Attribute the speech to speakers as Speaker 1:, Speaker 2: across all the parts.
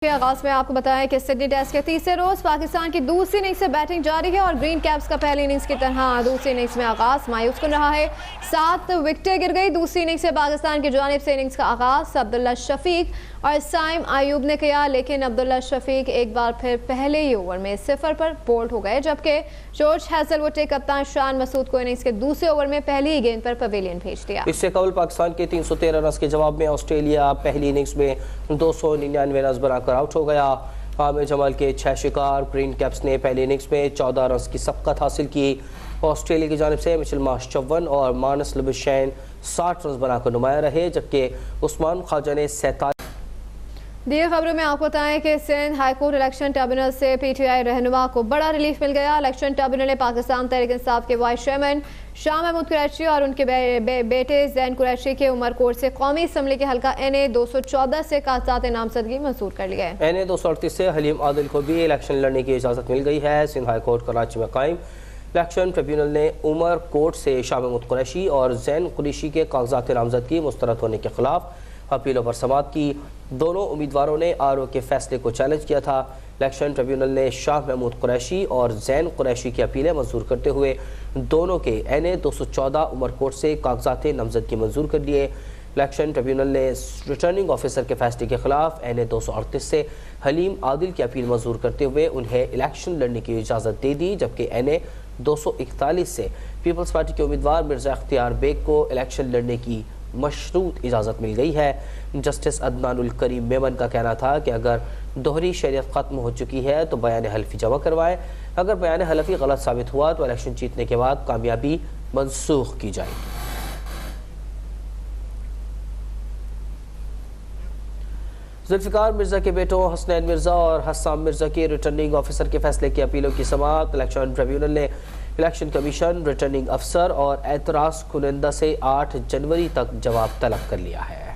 Speaker 1: के आगाज में आपको बताया कि सिडनी टेस्ट के तीसरे रोज पाकिस्तान की दूसरी इनिंग्स से बैटिंग जारी है और ग्रीन कैप्स का पहली इनिंग्स की तरह दूसरी इनिंग्स में आगाज मायूस कर रहा है। 7 विकेटें गिर गई। दूसरी इनिंग्स से पाकिस्तान की जानिब से इनिंग्स का आगाज अब्दुल्ला शफीक और साइम आयूब ने किया, लेकिन अब्दुल्ला शफीक एक बार फिर पहले ही ओवर में 0 पर बोल्ड हो गए, जबकि जॉर्ज हैजलवुड ने कप्तान शान मसूद को इनिंग्स के दूसरे ओवर में पहली ही गेंद पर पवेलियन भेज दिया।
Speaker 2: इससे कबल पाकिस्तान के 313 रन के जवाब में ऑस्ट्रेलिया पहली इनिंग्स में 299 रन बनाकर आउट हो गया। आमिर जमाल के 6 शिकार। ग्रीन कैप्स ने पहली इनिंग्स में 14 रन की सबकत हासिल की। ऑस्ट्रेलिया की जानिब से मिचेल मार्श 54 और मानस लुबशैन 60 रन बनाकर नुमाया रहे, जबकि उस्मान ख्वाजा ने 47।
Speaker 1: दिए खबरों में आपको बताएं कि सिंध हाईकोर्ट इलेक्शन ट्रिब्यूनल से पीटीआई रहनुमा को बड़ा रिलीफ मिल गया। इलेक्शन ट्रिब्यूनल ने पाकिस्तान तहरीक इंसाफ के वाइस चेयरमैन शाह महमूद कुरैशी और उनके बेटे जैन कुरैशी के उमरकोट से कौमी असम्बली के हल्का NA 214 से कागजात नामजदगी मंजूर कर लिए।
Speaker 2: NA 238 से हलीम आदिल को भी इलेक्शन लड़ने की इजाज़त मिल गई है। सिंध हाईकोर्ट कराची में कायम इलेक्शन ट्रिब्यूनल ने उमरकोट से शाह महमूद कुरैशी और जैन कुरैशी के कागजात नामजदगी मुस्तरद होने के खिलाफ अपीलों पर समाअत की। दोनों उम्मीदवारों ने RO के फैसले को चैलेंज किया था। इलेक्शन ट्रिब्यूनल ने शाह महमूद कुरैशी और जैन कुरैशी की अपीलें मंजूर करते हुए दोनों के NA 214 उमरकोट से कागजात नामजदगी मंजूर कर लिए। इलेक्शन ट्रिब्यूनल ने रिटर्निंग ऑफिसर के फैसले के खिलाफ NA 238 से हलीम आदिल की अपील मंजूर करते हुए उन्हें इलेक्शन लड़ने की इजाज़त दे दी, जबकि NA 241 से पीपल्स पार्टी के उम्मीदवार मिर्जा इख्तियार बेग को इलेक्शन लड़ने की मशरूत इजाज़त मिल गई है। जस्टिस अदनानुल करीम मेमन का कहना था कि अगर दोहरी शरीयत ख़त्म हो चुकी है तो बयान हल्फी जमा करवाएं। अगर बयान हल्फी गलत साबित हुआ तो इलेक्शन जीतने के बाद कामयाबी मनसूख की जाएगी। जुल्फ़िकार मिर्ज़ा के बेटों हसनैन मिर्ज़ा और हस्साम मिर्ज़ा के रिटर्निंग ऑफिसर के फैसले की अपीलों की समाअत। इलेक्शन ट्रिब्यूनल ने इलेक्शन कमीशन, रिटर्निंग अफसर और एतराज़ कुनंदा से 8 जनवरी तक जवाब तलब कर लिया है।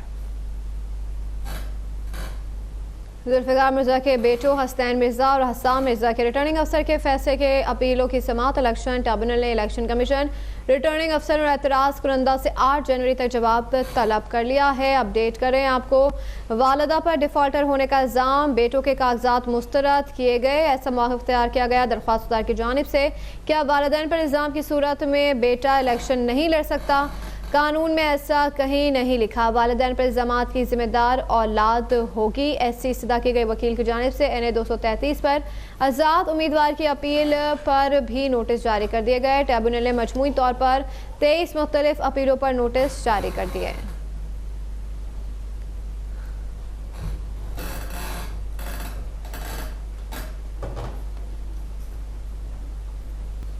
Speaker 1: जुल्फ़िकार मिर्ज़ा के बेटों हसनैन मिर्ज़ा और हस्साम मिर्ज़ा के रिटर्निंग अफसर के फैसले के अपीलों की समाअत। इलेक्शन ट्रिब्यूनल ने इलेक्शन कमीशन, रिटर्निंग अफसर और एतराज़ कुनंदा से 8 जनवरी तक जवाब तलब कर लिया है। अपडेट करें आपको, वालिदा पर डिफ़ॉल्टर होने का इल्ज़ाम, बेटों के कागजात मुस्तरद किए गए, ऐसा मौक़िफ़ इख्तियार किया गया दरख्वास्तदार की जानिब से। क्या वालिदैन पर इल्ज़ाम की सूरत में बेटा इलेक्शन नहीं लड़ सकता? कानून में ऐसा कहीं नहीं लिखा। वालिदैन पर इल्ज़ामात की जिम्मेदार औलाद होगी। ऐसी इस्तदा की गई वकील की जानिब से NA 233 पर आज़ाद उम्मीदवार की अपील पर भी नोटिस जारी कर दिए गए। ट्रिब्यूनल ने मजमूई तौर पर 23 मुख्तलिफ अपीलों पर नोटिस जारी कर दिए।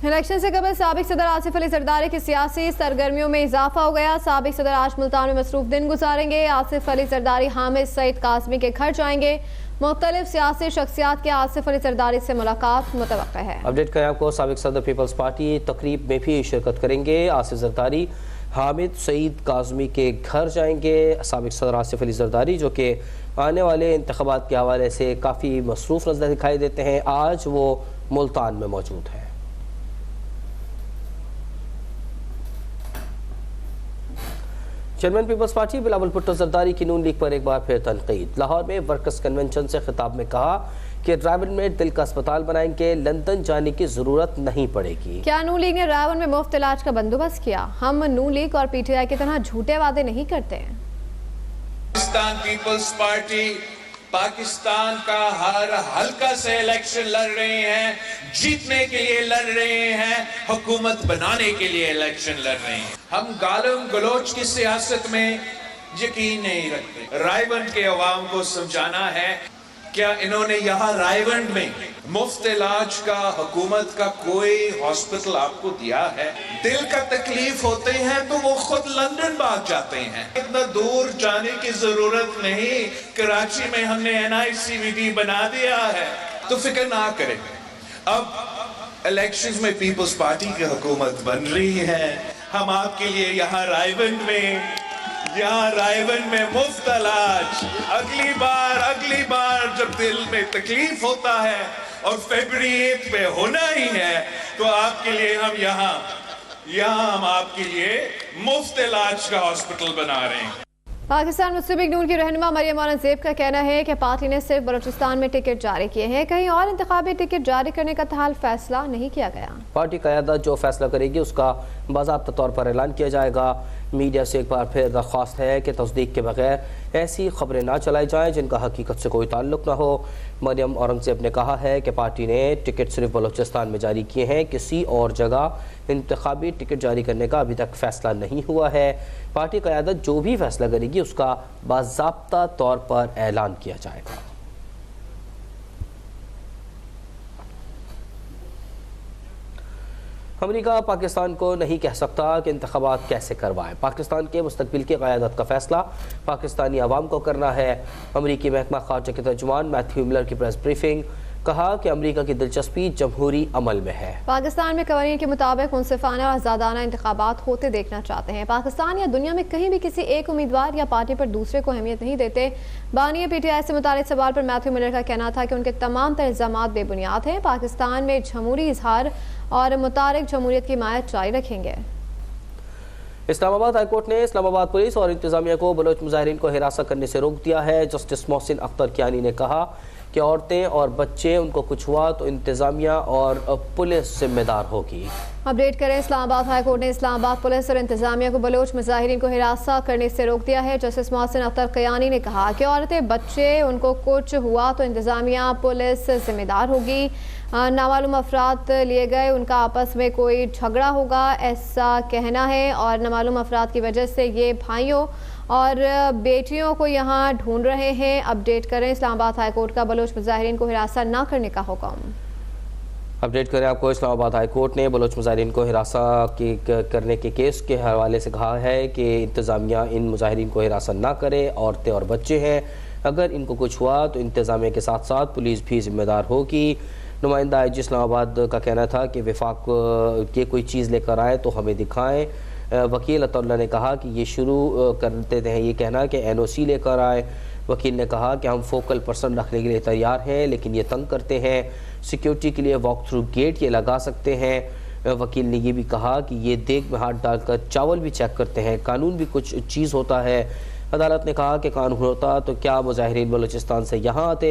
Speaker 1: इलेक्शन से कबल साबिक सदर आसिफ अली जरदारी की सियासी सरगर्मियों में इजाफा हो गया। साबिक सदर आज मुल्तान में मसरूफ दिन गुजारेंगे। आसिफ अली जरदारी हामिद सईद काज़मी के घर जाएंगे। मुख्तलिफ सियासी शख्सियात के आसिफ अली जरदारी से मुलाकात मुतवक्का है।
Speaker 2: अपडेट करें आपको, साबिक सदर पीपल्स पार्टी तकरीब में भी शिरकत करेंगे। आसिफ जरदारी हामिद सईद काज़मी के घर जाएंगे। साबिक सदर आसिफ अली जरदारी जो कि आने वाले इंतखाबात के हवाले से काफ़ी मसरूफ़ नजर दिखाई देते हैं, आज वो मुल्तान में मौजूद हैं। चेयरमैन पीपल्स पार्टी बिलावल भुट्टो जरदारी की नून लीग पर एक बार फिर तनकीद। लाहौर में वर्कर्स कन्वेंशन से खिताब में कहा कि रायवन में दिल का अस्पताल बनाएंगे, लंदन जाने की जरूरत नहीं पड़ेगी।
Speaker 1: क्या नून लीग ने रायवन में मुफ्त इलाज का बंदोबस्त किया? हम नून लीग और PTI की तरह झूठे वादे नहीं करते हैं।
Speaker 3: पाकिस्तान पीपल्स पार्टी पाकिस्तान का हर हल्का से इलेक्शन लड़ रहे हैं, जीतने के लिए लड़ रहे हैं, हुकूमत बनाने के लिए इलेक्शन लड़ रहे हैं। हम गालम गलोच की सियासत में यकीन नहीं रखते। रायवंड के अवाम को समझाना है, क्या इन्होंने यहाँ रायवंड में मुफ्त इलाज का हुकूमत का कोई हॉस्पिटल आपको दिया है? दिल का तकलीफ होते हैं तो वो खुद लंदन भाग जाते हैं, इतना दूर जाने की जरूरत नहीं। कराची में हमने NICVD बना दिया है, तो फिक्र ना करें। अब इलेक्शंस में पीपल्स पार्टी की हुकूमत बन रही है। हम आपके लिए यहाँ रायवंड में मुफ्त इलाज, अगली बार जब दिल में तकलीफ होता है और फरवरी 8 पे होना ही है, तो आपके लिए हम यहाँ हम आपके लिए मुफ्त इलाज का हॉस्पिटल बना रहे हैं।
Speaker 1: पाकिस्तान मुस्लिम लीग नून की रहनुमा मरियम औरंगजेब का कहना है कि पार्टी ने सिर्फ बलूचिस्तान में टिकट जारी किए हैं, कहीं और इंतखाबी टिकट जारी करने का ताहाल फैसला नहीं किया गया।
Speaker 2: पार्टी क़यादत जो फैसला करेगी उसका बाज़ाब्ता तौर पर ऐलान किया जाएगा। मीडिया से एक बार फिर दरख्वास्त है कि तस्दीक के बगैर ऐसी खबरें ना चलाई जाएँ जिनका हकीकत से कोई ताल्लुक ना हो। मरियम औरंगजेब ने कहा है कि पार्टी ने टिकट सिर्फ बलूचिस्तान में जारी किए हैं, किसी और जगह इंतखाबी टिकट जारी करने का अभी तक फैसला नहीं हुआ है। पार्टी क़यादत जो भी फैसला करेगी उसका बाज़ाब्ता तौर पर ऐलान किया जाएगा। अमेरिका पाकिस्तान को नहीं कह सकता कि इंतखाबात कैसे करवाएं। पाकिस्तान के मुस्तकबिल की क़यादत का फैसला पाकिस्तानी अवाम को करना है। अमरीकी महकमा ख़ारजा के तर्जुमान मैथ्यू मिलर की प्रेस ब्रीफिंग, कहा कि अमेरिका की दिलचस्पी जमहूरी अमल में है।
Speaker 1: पाकिस्तान में कवानीन के मुताबिक मुनसिफाना और आज़ादाना इंतखाबात होते देखना चाहते हैं। पाकिस्तान या दुनिया में कहीं भी किसी एक उम्मीदवार या पार्टी पर दूसरे को अहमियत नहीं देते। बानी PTI से मुतालिक सवाल पर मैथ्यू मिलर का कहना था कि उनके तमाम इल्ज़ामात बेबुनियाद हैं। पाकिस्तान में जमहूरी इजहार और मुतारिक जमहूरियत की हिमायत जारी रखेंगे।
Speaker 2: इस्लामाबाद हाईकोर्ट ने इस्लामाबाद पुलिस और इंतजामिया को बलोच मुजाहिरीन को हिरासत करने से रोक दिया है। जस्टिस मोहसिन अख्तर कियानी ने कहा कि औरतें और बच्चे उनको कुछ हुआ तो इंतजामिया और पुलिस जिम्मेदार होगी।
Speaker 1: अपडेट करें, इस्लामाबाद हाईकोर्ट ने इस्लामाबाद पुलिस और इंतजामिया को बलोच मुजाहिरीन को हिरासत करने से रोक दिया है। जस्टिस मोहसिन अख्तर कियानी ने कहा कि औरतें बच्चे उनको कुछ हुआ तो इंतजामिया पुलिस जिम्मेदार होगी। नामालूम अफराद लिए गए, उनका आपस में कोई झगड़ा होगा ऐसा कहना है और नामालूम अफराद की वजह से ये भाइयों और बेटियों को यहाँ ढूंढ रहे हैं। अपडेट करें, इस्लामाबाद हाईकोर्ट का बलोच मुजाहिरीन को हिरासत न करने का हुक्म।
Speaker 2: अपडेट करें आपको, इस्लामाबाद हाईकोर्ट ने बलोच मुजाहिरीन को हिरासत करने के केस के हवाले से कहा है कि इंतजामिया इन मुजाहिरीन को हिरासत ना करे। औरतें और बच्चे हैं, अगर इनको कुछ हुआ तो इंतजामिया के साथ साथ पुलिस भी जिम्मेदार होगी। नुमाइंदा IG इस्लामाबाद का कहना था कि विफाक के कोई चीज़ लेकर आए तो हमें दिखाएं। वकील अतुल्ला ने कहा कि ये शुरू करते हैं ये कहना कि NOC लेकर आए। वकील ने कहा कि हम फोकल पर्सन रखने के लिए तैयार हैं, लेकिन ये तंग करते हैं। सिक्योरिटी के लिए वॉक थ्रू गेट ये लगा सकते हैं। वकील ने ये भी कहा कि ये देग में हाथ डालकर चावल भी चेक करते हैं। कानून भी कुछ चीज़ होता है। अदालत ने कहा कि कानून होता तो क्या मुजाहिरीन बलूचिस्तान से यहाँ आते।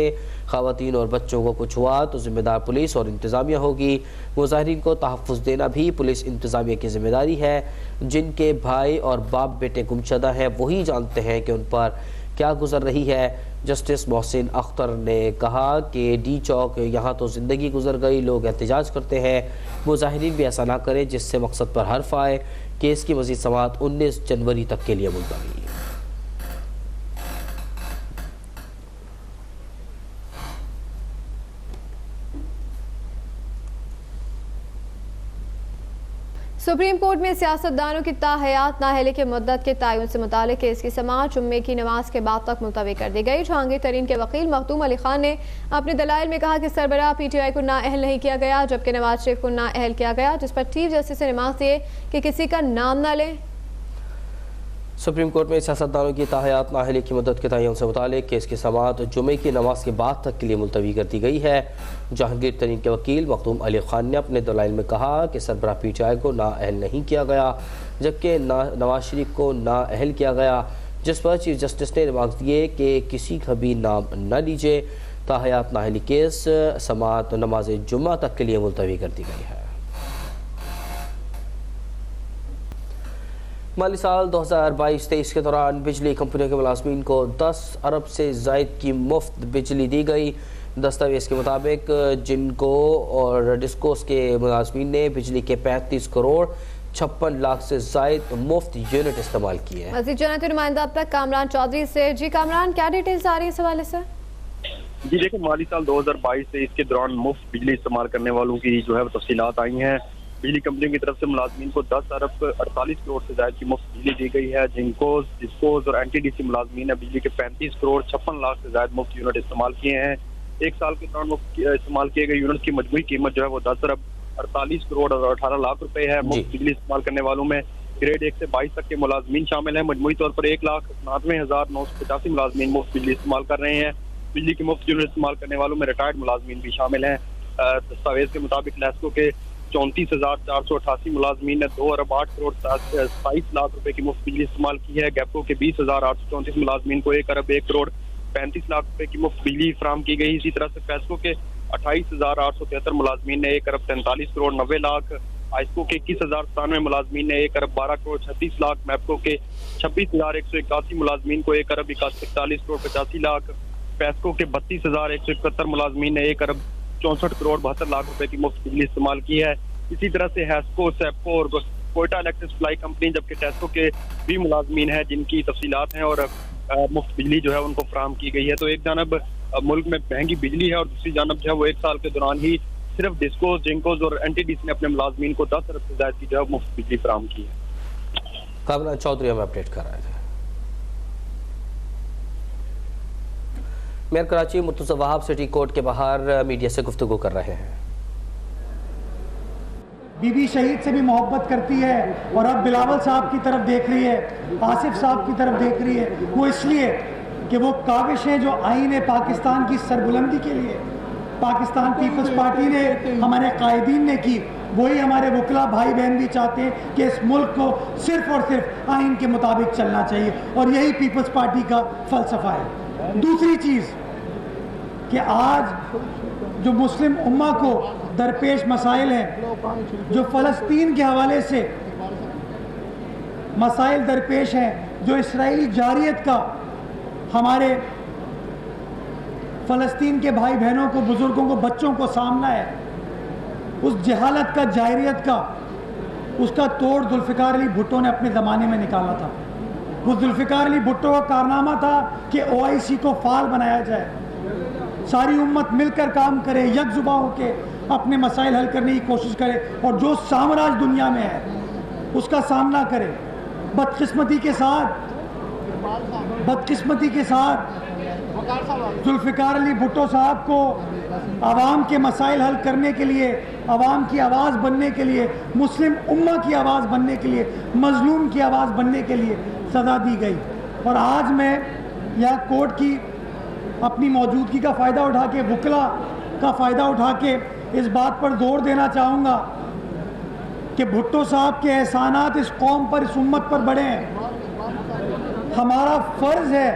Speaker 2: ख़वातीन और बच्चों को कुछ हुआ तो जिम्मेदार पुलिस और इंतज़ामिया होगी। मुजाहिरीन को तहफ़्फ़ुज़ देना भी पुलिस इंतज़ामिया की जिम्मेदारी है। जिनके भाई और बाप बेटे गुमशुदा हैं वही जानते हैं कि उन पर क्या गुजर रही है। जस्टिस मोहसिन अख्तर ने कहा कि D चौक यहाँ तो ज़िंदगी गुजर गई, लोग एहतजाज करते हैं। मुजाहिरीन भी ऐसा ना करें जिससे मकसद पर हर्फ आए। केस की मज़ीद समाअत 19 जनवरी तक के लिए मुलतवी।
Speaker 1: सुप्रीम कोर्ट में सियासतदानों की ताहयात नाअहली के मुद्दत के तयन से मुतालिक केस की समाअत जुम्मे की नमाज के बाद तक मुलतवी कर दी गई। जहांगीर तरीन के वकील मखदूम अली खान ने अपने दलाइल में कहा कि सरबराह PTI को नाअहल नहीं किया गया, जबकि नवाज शरीफ को नाअहल किया गया, जिस पर चीफ जस्टिस ने नमाज दिए कि किसी का नाम न लें।
Speaker 2: सुप्रीम कोर्ट में सियासतदानों की ताहयात नाअहली की मुद्दत के तयन से मुतालिक केस की समाअत जुमे की नमाज के बाद तक के लिए मुलतवी कर दी गई है। जहांगीर तरीन के वकील मखदूम अली खान ने अपने दलाइल में कहा कि सरबराह PTI को नाअहल नहीं किया गया, जबकि नवाज शरीफ को नाअहल किया गया, जिस पर चीफ जस्टिस ने रिमार्क्स दिए कि किसी का भी नाम न लीजिए। ताहयात नाअहली केस समाअत नमाज जुम्मा तक के लिए मुलतवी कर दी गई है। माली साल 2022-23 के दौरान बिजली कंपनियों के मुलाजमीन को 10 अरब से ज़ायद की मुफ्त बिजली दी गई। दस्तावेज़ के मुताबिक जिनको और डिस्कोस के मुलाजमीन ने बिजली के 35 करोड़ 56 लाख से ज़ायद मुफ्त यूनिट इस्तेमाल किए हैं।
Speaker 1: मज़ीद जानते नुमाइंदा अब तक कामरान चौधरी से। जी कामरान, क्या डिटेल्स आ रही है इस हवाले से?
Speaker 4: जी देखिए, माली साल 2022-23 के दौरान मुफ्त बिजली इस्तेमाल करने वालों की जो है तफसीलात आई हैं। बिजली कंपनियों की तरफ से मुलाजमीन को 10 अरब 48 करोड़ से ज्यादा की मुफ्त बिजली दी गई है। जिनको डिस्कोज और NTDC मुलाजमीन ने बिजली के 35 करोड़ 56 लाख से ज्यादा मुफ्त यूनिट इस्तेमाल किए हैं। एक साल के दौरान इस्तेमाल किए गए यूनिट की मजमूई कीमत जो है वो 10 अरब 48 करोड़ और 18 लाख रुपए है। मुफ्त बिजली इस्तेमाल करने वालों में ग्रेड 1 से 22 तक के मुलाजमीन शामिल हैं। मजमूई तौर पर 1,99,985 मुलाजमीन मुफ्त बिजली इस्तेमाल कर रहे हैं। बिजली की मुफ्त यूनिट इस्तेमाल करने वालों में रिटायर्ड मुलाजमीन भी शामिल हैं। दस्तावेज के मुताबिक नेस्को के 34,488 मुलाजमीन ने 2 अरब 8 करोड़ 27 लाख रुपए की मुफ्त बिजली इस्तेमाल की है। गैपको के 20,834 मुलाजमीन को 1 अरब 1 करोड़ 35 लाख रुपए की मुफ्त बिजली फराहम की गई। इसी तरह से फैसको के 28,873 मुलाजमीन ने 1 अरब 43 करोड़ 90 लाख, आइस्को के 21,097 मुलाजमीन ने 1 अरब 12 करोड़ 36 लाख, मैपको के 26,181 मुलाजमीन को 1 अरब 41 करोड़ 85 लाख, फैसको के 32,171 मुलाजमीन ने 1 अरब 64 करोड़ 72 लाख रुपए की मुफ्त बिजली इस्तेमाल की है। इसी तरह से हैस्को, सेप्को और कोयटा इलेक्ट्रिक सप्लाई कंपनी, जबकि टेस्को के भी मुलाजमीन हैं जिनकी तफसीलात हैं और मुफ्त बिजली जो है उनको फराहम की गई है। तो एक जानब मुल्क में महंगी बिजली है और दूसरी जानब जो है वो 1 साल के दौरान ही सिर्फ डिस्कोज, जिंकोज और एनटीडीसी ने अपने मुलाजमीन को 10 अरब से ज्यादा की जो है मुफ्त बिजली फराहम की है।
Speaker 2: कामरान चौधरी हमें अपडेट कर रहे थे। Mayor Karachi Murtaza Wahab city court के बाहर मीडिया से गुफ्तगू कर रहे हैं।
Speaker 5: बीबी शहीद से भी मोहब्बत करती है और अब बिलावल साहब की तरफ देख रही है, आसिफ साहब की तरफ देख रही है। वो इसलिए कि वो काविशें जो आईन पाकिस्तान की सरबुलंदी के लिए पाकिस्तान पीपल्स पार्टी ने, हमारे कायदीन ने की, वही हमारे वकला भाई बहन भी चाहते हैं कि इस मुल्क को सिर्फ और सिर्फ आईन के मुताबिक चलना चाहिए और यही पीपल्स पार्टी का फलसफा है। दूसरी चीज़ कि आज जो मुस्लिम उम्मा को दरपेश मसाइल हैं, जो फ़लस्तीन के हवाले से मसाइल दरपेश हैं, जो इसराइली जारियत का हमारे फ़लस्तीन के भाई बहनों को, बुज़ुर्गों को, बच्चों को सामना है, उस जहालत का, जाहिरियत का, उसका तोड़ जुल्फ़िकार अली भुट्टो ने अपने ज़माने में निकाला था। वो जुल्फ़िकार अली भुट्टो का कारनामा था कि OIC को फाल बनाया जाए, सारी उम्मत मिलकर काम करे, यकजुबा होके अपने मसाइल हल करने की कोशिश करे और जो साम्राज्य दुनिया में है उसका सामना करे। बदकिस्मती के साथ जुल्फ़िकार अली भुट्टो साहब को आवाम के मसाइल हल करने के लिए, आवाम की आवाज़ बनने के लिए, मुस्लिम उम्मा की आवाज़ बनने के लिए, मजलूम की आवाज़ बनने के लिए सज़ा दी गई। और आज मैं यह कोर्ट की अपनी मौजूदगी का फ़ायदा उठा के, वकला का फ़ायदा उठा के इस बात पर जोर देना चाहूँगा कि भुट्टो साहब के एहसानात इस कौम पर, इस उम्मत पर बड़े हैं। हमारा फ़र्ज़ है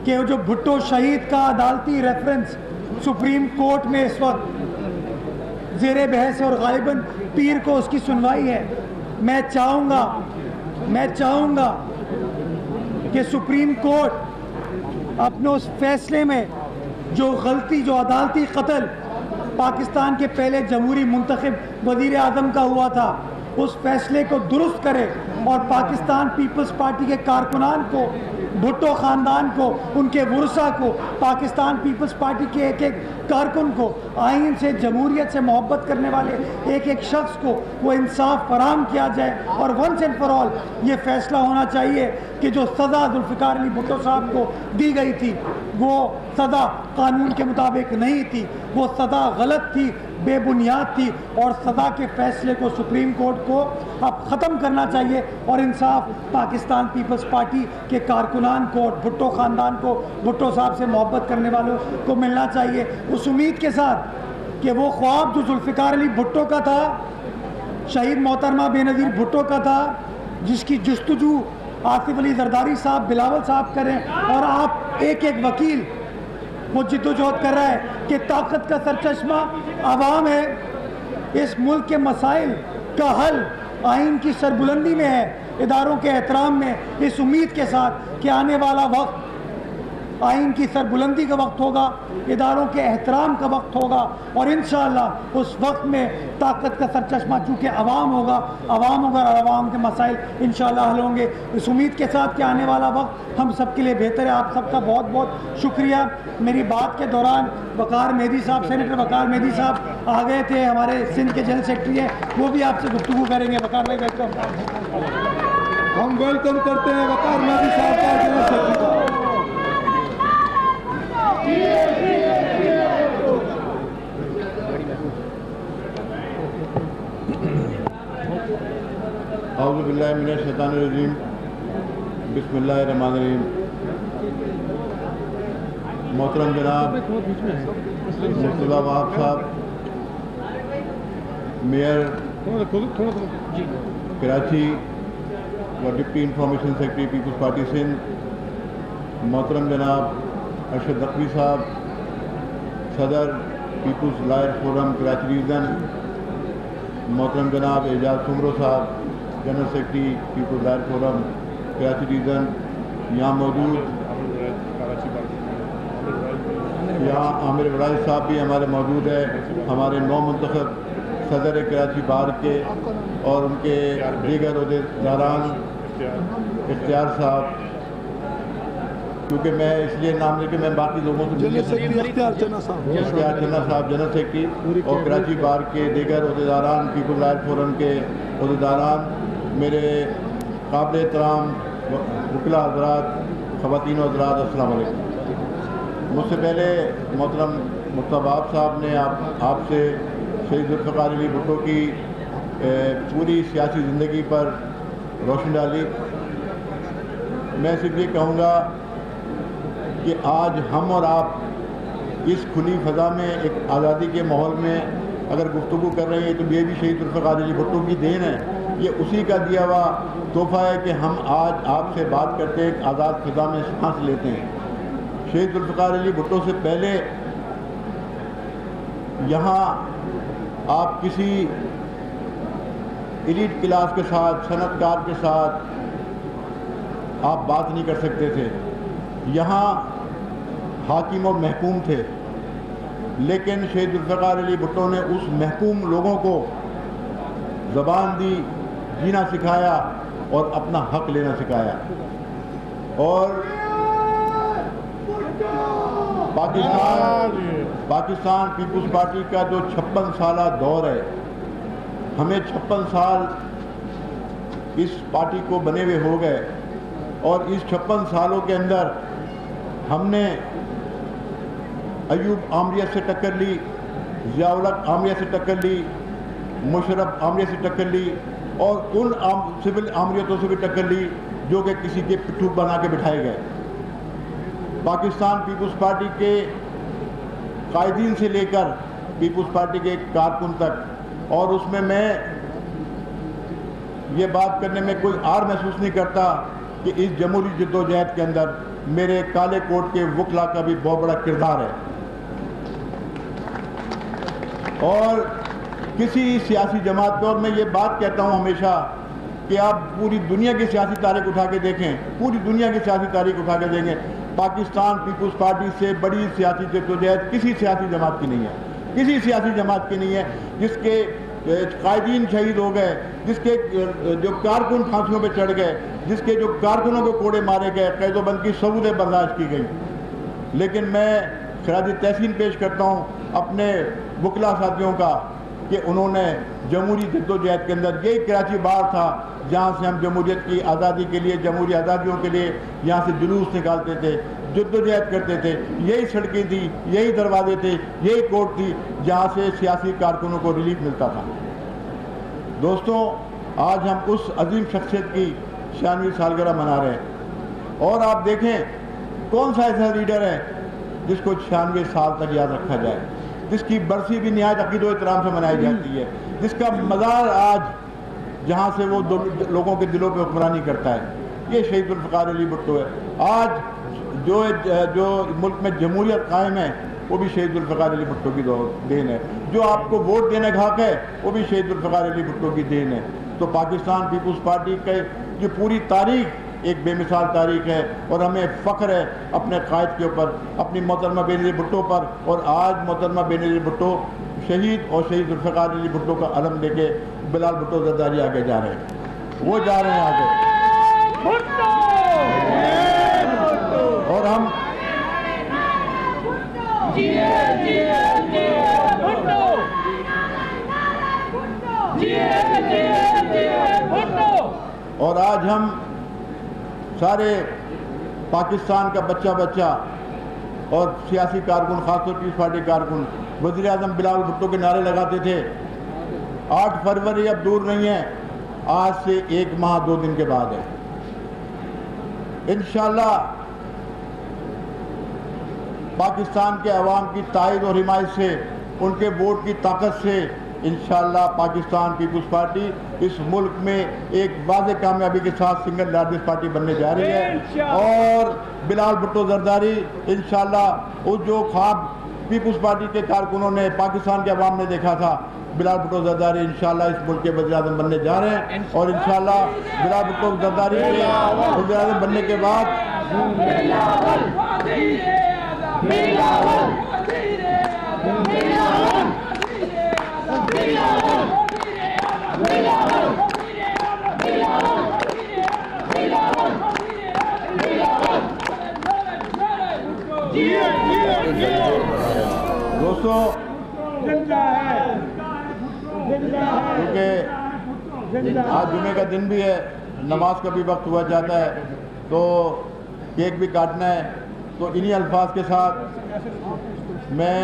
Speaker 5: कि जो भुट्टो शहीद का अदालती रेफरेंस सुप्रीम कोर्ट में इस वक्त ज़ेरे बहस है और गालिबन पीर को उसकी सुनवाई है। मैं चाहूँगा कि सुप्रीम कोर्ट अपने उस फैसले में जो गलती, जो अदालती कत्ल पाकिस्तान के पहले जमहूरी मुंतखब वज़ीर आज़म का हुआ था, उस फैसले को दुरुस्त करे और पाकिस्तान पीपल्स पार्टी के कारकुनान को, भुट्टो ख़ानदान को, उनके वुरसा को, पाकिस्तान पीपल्स पार्टी के एक एक कारकुन को, आइन से, जमहूरियत से मोहब्बत करने वाले एक एक शख्स को वो इंसाफ फराहम किया जाए। और वंस एंड फॉर ऑल ये फैसला होना चाहिए कि जो सज़ा जुल्फ़िकार अली भुट्टो साहब को दी गई थी वो सज़ा कानून के मुताबिक नहीं थी, वो सज़ा गलत थी, बेबुनियाद थी और सज़ा के फैसले को सुप्रीम कोर्ट को अब ख़त्म करना चाहिए और इंसाफ पाकिस्तान पीपल्स पार्टी के कारकुनान को, भुट्टो ख़ानदान को, भुट्टो साहब से मोहब्बत करने वालों को मिलना चाहिए। उस उम्मीद के साथ कि वो ख्वाब जो जुल्फ़िकार अली भुट्टो का था, शहीद मोहतरमा बेनज़ीर भुट्टो का था, जिसकी जुस्तजू आसिफ अली जरदारी साहब, बिलावल साहब करें और आप एक एक वकील वो जिद्दोजहद कर रहा है कि ताकत का सरचश्मा आवाम है। इस मुल्क के मसाइल का हल आइन की सरबुलंदी में है, इदारों के एहतराम में, इस उम्मीद के साथ कि आने वाला वक्त आइन की सरबुलंदी का वक्त होगा, इदारों के एहतराम का वक्त होगा और इंशाअल्लाह उस वक्त में ताकत का सरचश्मा चूँकि आवाम होगा और आवाम के मसाइल इंशाअल्लाह हल होंगे। इस उम्मीद के साथ कि आने वाला वक्त हम सब के लिए बेहतर है। आप सबका बहुत बहुत शुक्रिया। मेरी बात के दौरान वकार मेहदी साहब, सेनेटर वकार मेहदी साहब आ गए थे, हमारे सिंध के जनरल सेक्रेटरी हैं, वो भी आपसे गुफ्तगू करेंगे। वकार भाई वेलकम।
Speaker 6: हम वेलकम करते हैं वकार मेहदी साहब का, जनरल सेक्रेटरी। औज़ु बिल्लाहि मिनश शैतानिर रजीम, बिस्मिल्लाहिर रहमानिर रहीम। मोहतरम जनाब मुर्तज़ा वहाब साहब, मेयर कराची व deputy information secretary Peoples Party Sindh, मोहतरम जनाब अरशद नकवी साहब, सदर peoples lawyer forum Karachi region, मोहतरम जनाब एजाज सुमरो साहब, general secretary peoples lawyer forum Karachi region, यहाँ मौजूद यहाँ आमिर वराज साहब भी हमारे मौजूद है, हमारे नौ मुंतखब सदर कराची बार के और उनके दीगर अहदेदारान, इख्तियार साहब, क्योंकि मैं इसलिए नाम लेके मैं बाकी लोगों से इख्तियार चन्ना साहब जनरल सेक्रेटरी और कराची बार के दीगर अहदेदारान, पीपल्स लॉयर फोरम के अहदेदारान, मेरे काबिल एहतराम वकील हज़रात, ख़वातीन और हज़रात, अस्सलाम वालेकुम। मुझसे पहले मोहतरम मुफ्ताबाब साहब ने आपसे शहीद जुल्फ़िकार अली भुट्टो की पूरी सियासी ज़िंदगी पर रोशनी डाली। मैं सिर्फ ये कहूँगा कि आज हम और आप इस खुली फ़ज़ा में एक आज़ादी के माहौल में अगर गुफ्तगू कर रहे हैं तो ये भी शहीद जुल्फ़िकार अली भुट्टो की देन है। ये उसी का दिया हुआ तोहफ़ा है कि हम आज आपसे बात करते एक आज़ाद फ़ज़ा में सांस लेते हैं। शहीद जुल्फ़िकार अली भुट्टो से पहले यहाँ आप किसी एलीट क्लास के साथ, सनतकार के साथ आप बात नहीं कर सकते थे। यहाँ हाकिम और महकूम थे, लेकिन शहीद जुल्फ़िकार अली भुट्टो ने उस महकूम लोगों को ज़बान दी, जीना सिखाया और अपना हक लेना सिखाया। और पाकिस्तान पीपल्स पार्टी का जो 56 साला दौर है, हमें 56 साल इस पार्टी को बने हुए हो गए और इस 56 सालों के अंदर हमने अयूब आमरिया से टक्कर ली, ज़ियाउल हक आमरिया से टक्कर ली, मुशर्रफ आमरिया से टक्कर ली और उन सिविल आमरियतों से भी टक्कर ली जो कि किसी के पिट्ठू बना के बिठाए गए। पाकिस्तान पीपल्स पार्टी के कायदीन से लेकर पीपल्स पार्टी के कारकुन तक, और उसमें मैं ये बात करने में कोई आर महसूस नहीं करता कि इस जमहूरी जद्दोजहद के अंदर मेरे काले कोट के वकला का भी बहुत बड़ा किरदार है। और किसी सियासी जमात को, और मैं ये बात कहता हूँ हमेशा कि आप पूरी दुनिया की सियासी तारीख उठा के देखें, पूरी दुनिया की सियासी तारीख उठा के देखें, पाकिस्तान पीपल्स पार्टी से बड़ी सियासी जद्दोजहद किसी सियासी जमात की नहीं है, किसी सियासी जमात की नहीं है जिसके कायदीन शहीद हो गए, जिसके जो कारकुन फांसियों पे चढ़ गए, जिसके जो कारकुनों को कोड़े मारे गए, कैदोबंद की सबूतें बर्दाश्त की गई। लेकिन मैं खराज तहसीन पेश करता हूँ अपने वकला साथियों का कि उन्होंने जमहूरी जद्दोजहद के अंदर, यही कराची बार था जहाँ से हम जमहूरियत की आज़ादी के लिए, जमहूरी आज़ादियों के लिए यहाँ से जुलूस निकालते थे, जद्दोजहद करते थे। यही सड़कें थी, यही दरवाजे थे, यही कोर्ट थी जहाँ से सियासी कारकुनों को रिलीफ मिलता था। दोस्तों, आज हम उस अजीम शख्सियत की 96वीं सालगिरह मना रहे हैं और आप देखें कौन सा ऐसा लीडर है जिसको 96 साल तक याद रखा जाए, जिसकी बरसी भी निहायत अकीदो एहतराम से मनाई जाती है, जिसका मज़ार आज जहाँ से वो लोगों के दिलों पे हुक्मरानी करता है, ये शहीद जुल्फ़िकार अली भुट्टो है। आज जो मुल्क में जमहूरियत कायम है वो भी शहीद जुल्फ़िकार अली भुट्टो की देन है। जो आपको वोट देने का हक है वो भी शहीद जुल्फ़िकार अली भुट्टो की देन है। तो पाकिस्तान पीपल्स पार्टी के ये पूरी तारीख एक बेमिसाल तारीख है और हमें फ़ख्र है अपने कायद के ऊपर, अपनी मोहतरमा बेनज़ीर भुट्टो पर। और आज मोहतरमा बेनज़ीर भुट्टो शहीद और शहीद जुल्फ़िकार अली भुट्टो का अलम लेके बिलाल भुट्टो ज़रदारी आगे जा रहे हैं, वो जा रहे हैं आगे। और हम और आज हम सारे पाकिस्तान का बच्चा बच्चा और सियासी कारकुन, खासतौर पीपल्स पार्टी कारकुन वज़ीर आज़म बिलाल भुट्टो के नारे लगाते थे। 8 फरवरी अब दूर नहीं है, आज से 1 माह 2 दिन के बाद है। इंशाअल्लाह पाकिस्तान के अवाम की तायद और हिमायत से, उनके वोट की ताकत से इंशाल्लाह पाकिस्तान पीपुल्स पार्टी इस मुल्क में एक वाज़ेह कामयाबी के साथ सिंगल लार्जेस्ट पार्टी बनने जा रही है। और बिलाल भुट्टो जरदारी इंशाल्लाह उस जो ख्वाब पीपुल्स पार्टी के कारकुनों ने, पाकिस्तान के अवाम ने देखा था, बिलाल भुट्टो जरदारी इंशाल्लाह इस मुल्क के वज़ीर-ए-आज़म बनने जा रहे हैं। और इंशाल्लाह बिलाल भुट्टो जरदारी के वज़ीर-ए-आज़म बनने के बाद दोस्तों, क्योंकि आज जुमे का दिन भी है, नमाज का भी वक्त हुआ जाता है, तो केक भी काटना है। तो इन्हीं अल्फाज के साथ मैं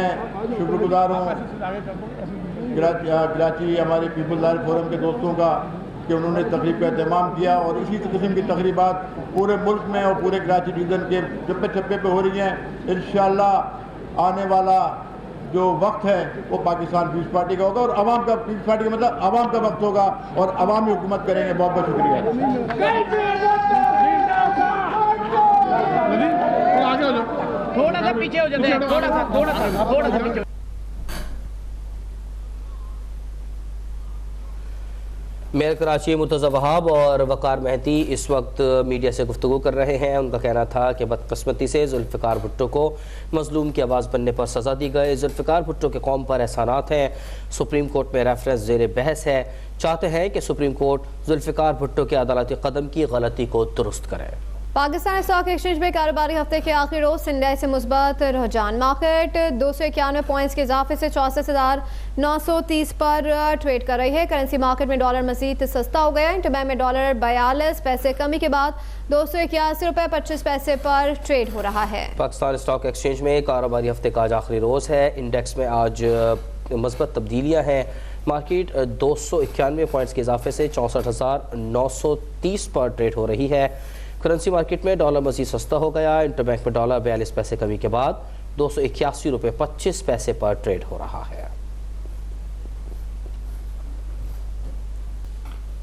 Speaker 6: शुक्रगुजार हूँ कराची हमारे पीपल्स लाइफ फोरम के दोस्तों का कि उन्होंने तकरीब का एहतमाम किया। और इसी किस्म की तकरीबात पूरे मुल्क में और पूरे कराची डिवीज़न के चप्पे चप्पे पे हो रही हैं। इंशाअल्लाह आने वाला जो वक्त है वो पाकिस्तान पीपुल्स पार्टी का होगा और अवाम का, पीपुल्स पार्टी का मतलब अवाम का वक्त होगा और अवामी हुकूमत करेंगे। बहुत बहुत शुक्रिया।
Speaker 7: थोड़ा सा पीछे हो जाते हैं, थोड़ा सा पीछे।
Speaker 2: मेयर कराची मुर्तज़ा वहाब और वकार मेहदी इस वक्त मीडिया से गुफ्तगू कर रहे हैं। उनका कहना था कि बदकिस्मती से जुल्फ़िकार भुट्टो को मजलूम की आवाज़ बनने पर सज़ा दी गई। जुल्फ़िकार भुट्टो के कौम पर एहसानात हैं। सुप्रीम कोर्ट में रेफरेंस ज़ेर बहस है। चाहते हैं कि सुप्रीम कोर्ट जुल्फ़िकार भुट्टो के अदालती कदम की गलती को दुरुस्त करे।
Speaker 1: पाकिस्तान स्टॉक एक्सचेंज में कारोबारी हफ्ते के आखिरी रोज सिंडिया से मुस्बत रुझान। मार्केट 291 पॉइंट्स के इजाफे से 64,930 पर ट्रेड कर रही है। करेंसी मार्केट में डॉलर मजीद सस्ता हो गया। इंटरबैंक में डॉलर 42 पैसे कमी के बाद 281 रुपये 25 पैसे पर ट्रेड हो रहा है।
Speaker 2: पाकिस्तान स्टॉक एक्सचेंज में कारोबारी हफ्ते का आज आखिरी रोज है। इंडेक्स में आज मस्बत तब्दीलियाँ हैं। मार्केट 291 पॉइंट्स के इजाफे से 64,930 पर ट्रेड हो रही है। करेंसी मार्केट में डॉलर मजीद सस्ता हो गया। इंटरबैंक में डॉलर 42 पैसे कमी के बाद 281 रुपये 25 पैसे पर ट्रेड हो रहा है।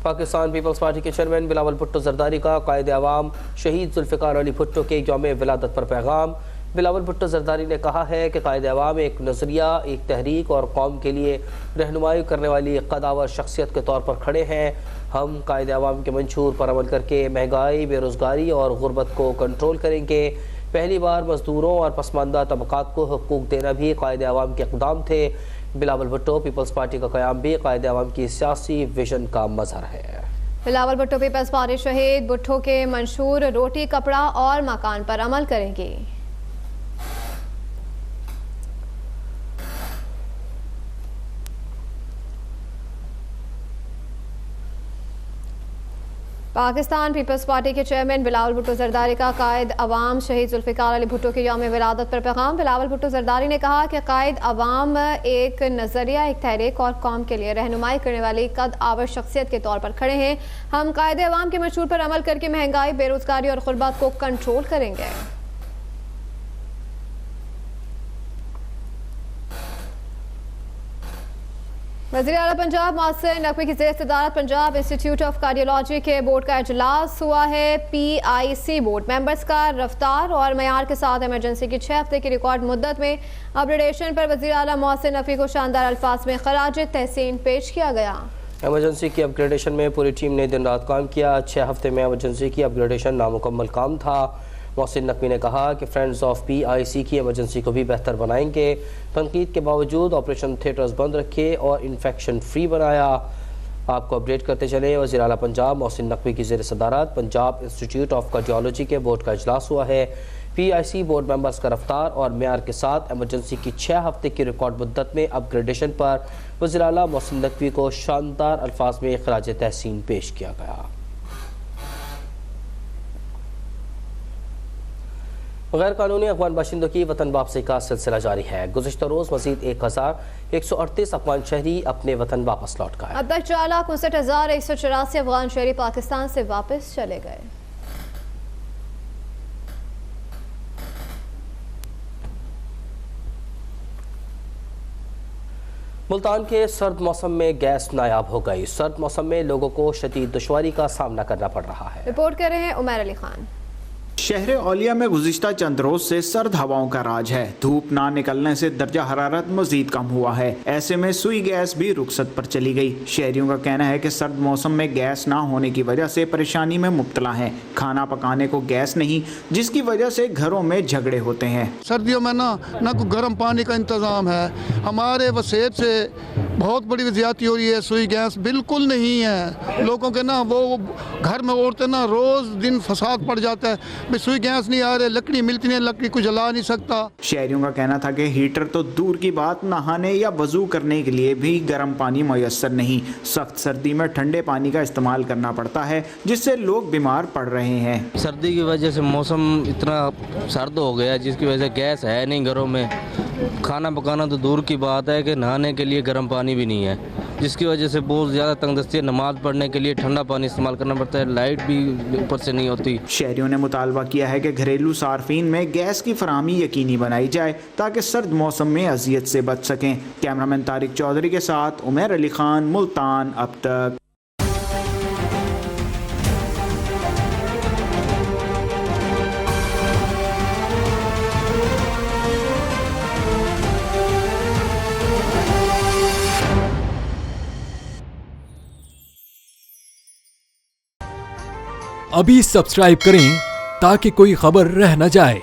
Speaker 2: पाकिस्तान पीपल्स पार्टी के चेयरमैन बिलावल भुट्टो जरदारी का कायदे अवाम शहीद जुल्फ़िकार अली भुट्टो के यौम विलादत पर पैगाम। बिलावल भुट्टो जरदारी ने कहा है कि कायदे अवाम एक नज़रिया, एक तहरीक और कौम के लिए रहनुमाई करने वाली कदावर शख्सियत के तौर पर खड़े हैं। हम कायदे अवाम के मंशूर पर अमल करके महंगाई, बेरोज़गारी और गुर्बत को कंट्रोल करेंगे। पहली बार मजदूरों और पसमानदा तबकात को हकूक़ देना भी कायदे अवाम के इक़दाम थे। बिलावल भुट्टो पीपल्स पार्टी का क़याम भी कायदे अवाम की सियासी विजन का मज़हर है।
Speaker 1: बिलावल भुट्टो पीपल्स पार्टी शहीद भुट्टो के मंशूर रोटी, कपड़ा और मकान पर अमल करेंगी। पाकिस्तान पीपल्स पार्टी के चेयरमैन बिलावल भुट्टो जरदारी का कायद अवाम शहीद जुल्फ़िकार अली भुट्टो के यौम विलादत पर पैगाम। बिलावल भुट्टो जरदारी ने कहा कि कायद अवाम एक नज़रिया, एक तहरीक और कौम के लिए रहनुमाई करने वाली कद आवर शख्सियत के तौर पर खड़े हैं। हम कायदे अवाम के मंशूर पर अमल करके महंगाई, बेरोज़गारी और गुर्बत को कंट्रोल करेंगे। वज़ीर आला पंजाब मोहसिन नकवी की ज़ेर सदारत पंजाब इंस्टीट्यूट ऑफ कार्डियोलॉजी के बोर्ड का इजलास हुआ है। PIC बोर्ड मेंबर्स का रफ्तार और मयार के साथ इमरजेंसी की 6 हफ्ते की रिकॉर्ड मुद्दत में अपग्रेडेशन पर वज़ीर आला मोहसिन नकवी को शानदार अल्फाज में खराज तहसीन पेश किया गया।
Speaker 2: एमरजेंसी की अपग्रेडेशन में पूरी टीम ने दिन रात काम किया। 6 हफ्ते में एमरजेंसी की अपग्रेडेशन नामुकम्मल काम था। मोहसिन नकवी ने कहा कि फ्रेंड्स ऑफ PIC की एमरजेंसी को भी बेहतर बनाएंगे। तनकीद के बावजूद ऑपरेशन थिएटर्स बंद रखे और इन्फेक्शन फ्री बनाया। आपको अपडेट करते चले, वज़ीर आला पंजाब मोहसिन नकवी की ज़ेर सदारत पंजाब इंस्टीट्यूट ऑफ कार्डियोलॉजी के बोर्ड का इजलास हुआ है। PIC बोर्ड मेंबर्स का रफ्तार और मेयार के साथ एमरजेंसी की 6 हफ्ते की रिकॉर्ड मुद्दत में अपग्रेडेशन पर वज़ीर आला मोहसिन नकवी को शानदार अल्फाज में खराज तहसीन पेश किया गया। गैर कानूनी अफगान बाशिंदों की वतन वापसी का सिलसिला जारी है। गुज़िश्ता रोज़ मज़ीद 1138 अफगान शहरी अपने वतन वापस लौट गए।
Speaker 1: अब तक 4,59,184 अफगान शहरी पाकिस्तान से वापस चले गए।
Speaker 2: मुल्तान के सर्द मौसम में गैस नायाब हो गई। सर्द मौसम में लोगों को शदीद दुश्वारी का सामना करना पड़ रहा है।
Speaker 1: रिपोर्ट कर रहे हैं उमर अली खान।
Speaker 8: शहर औलिया में गुज़िश्ता चंद रोज से सर्द हवाओं का राज है। धूप ना निकलने से दर्जा हरारत मजीद कम हुआ है। ऐसे में सुई गैस भी रुखसत पर चली गई। शहरियों का कहना है कि सर्द मौसम में गैस ना होने की वजह से परेशानी में मुब्तला हैं। खाना पकाने को गैस नहीं, जिसकी वजह से घरों में झगड़े होते हैं।
Speaker 9: सर्दियों में ना कोई गर्म पानी का इंतज़ाम है। हमारे वसेब से बहुत बड़ी ज़्यादती हो रही है। सुई गैस बिल्कुल नहीं है। लोगों के ना वो घर में औरतें ना रोज़ दिन फसाद पड़ जाता है। सुई गैस नहीं आ रहे, लकड़ी मिलती नहीं, लकड़ी को जला नहीं सकता।
Speaker 8: शहरियों का कहना था कि हीटर तो दूर की बात, नहाने या वजू करने के लिए भी गर्म पानी मुयस्सर नहीं। सख्त सर्दी में ठंडे पानी का इस्तेमाल करना पड़ता है, जिससे लोग बीमार पड़ रहे हैं।
Speaker 10: सर्दी की वजह से मौसम इतना सर्द हो गया जिसकी वजह से गैस है नहीं घरों में। खाना पकाना तो दूर की बात है कि नहाने के लिए गर्म पानी भी नहीं है, जिसकी वजह से बहुत ज़्यादा तंगदस्ती है। नमाज पढ़ने के लिए ठंडा पानी इस्तेमाल करना पड़ता है, लाइट भी ऊपर से नहीं होती।
Speaker 8: शहरियों ने मुतालबा किया है कि घरेलू सार्फिन में गैस की फराहमी यकीनी बनाई जाए ताकि सर्द मौसम में अजियत से बच सकें। कैमरामैन तारिक चौधरी के साथ उमर अली खान, मुल्तान अब तक।
Speaker 11: अभी सब्सक्राइब करें ताकि कोई खबर रह न जाए।